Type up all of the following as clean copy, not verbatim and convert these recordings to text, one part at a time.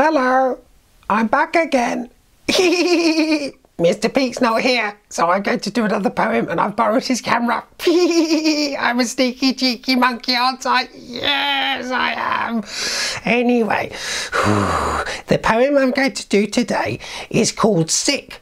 Hello, I'm back again. Mr. Pete's not here, so I'm going to do another poem and I've borrowed his camera. I'm a sneaky cheeky monkey, aren't I? Yes, I am. Anyway, the poem I'm going to do today is called Sick,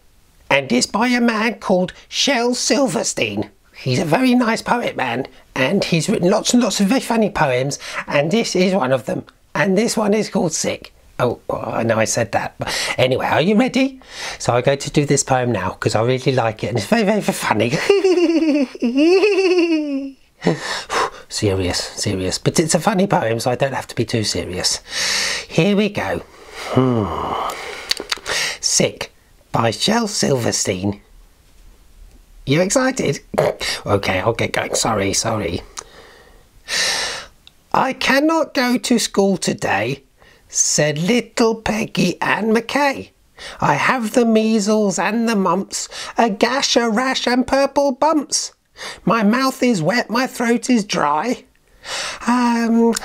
and it's by a man called Shel Silverstein. He's a very nice poet man, and he's written lots and lots of very funny poems, and this is one of them. And this one is called Sick. Oh, I know I said that. But anyway, are you ready? So I'm going to do this poem now because I really like it and it's very, very funny. Serious. But it's a funny poem, so I don't have to be too serious. Here we go. Sick by Shel Silverstein. You excited? Okay, I'll get going. Sorry. I cannot go to school today, said little Peggy Ann McKay. I have the measles and the mumps, a gash, a rash and purple bumps. My mouth is wet, my throat is dry. I'm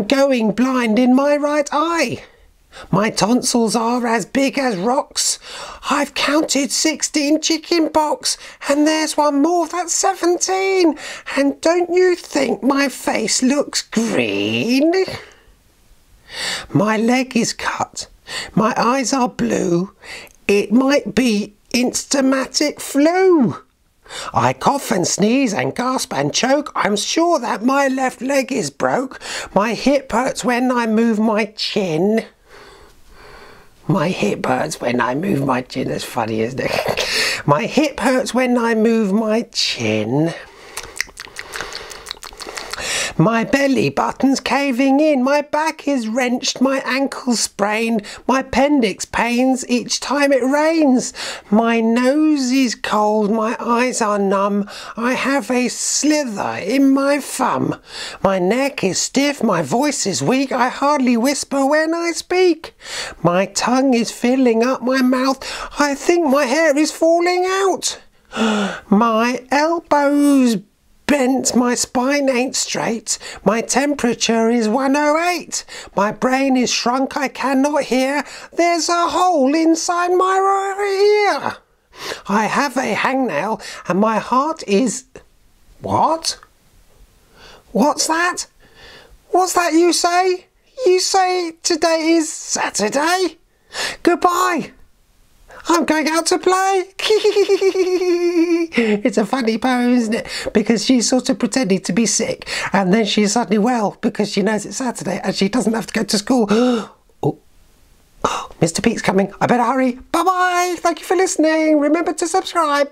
going blind in my right eye. My tonsils are as big as rocks. I've counted 16 chicken pox, and there's one more, that's 17. And don't you think my face looks green? My leg is cut, my eyes are blue. It might be instamatic flu. I cough and sneeze and gasp and choke. I'm sure that my left leg is broke. My hip hurts when I move my chin. My hip hurts when I move my chin. That's funny, isn't it? My hip hurts when I move my chin. My belly button's caving in, my back is wrenched, my ankle's sprained, my appendix pains each time it rains. My nose is cold, my eyes are numb, I have a slither in my thumb. My neck is stiff, my voice is weak, I hardly whisper when I speak. My tongue is filling up my mouth, I think my hair is falling out. My elbows bent, my spine ain't straight, my temperature is 108, my brain is shrunk, I cannot hear, there's a hole inside my ear. I have a hangnail and my heart is... What? What's that? What's that you say? You say today is Saturday? Goodbye. I'm going out to play. It's a funny poem, isn't it? Because she's sort of pretending to be sick and then she's suddenly well because she knows it's Saturday and she doesn't have to go to school. Oh, Mr. Pete's coming. I better hurry. Bye-bye. Thank you for listening. Remember to subscribe.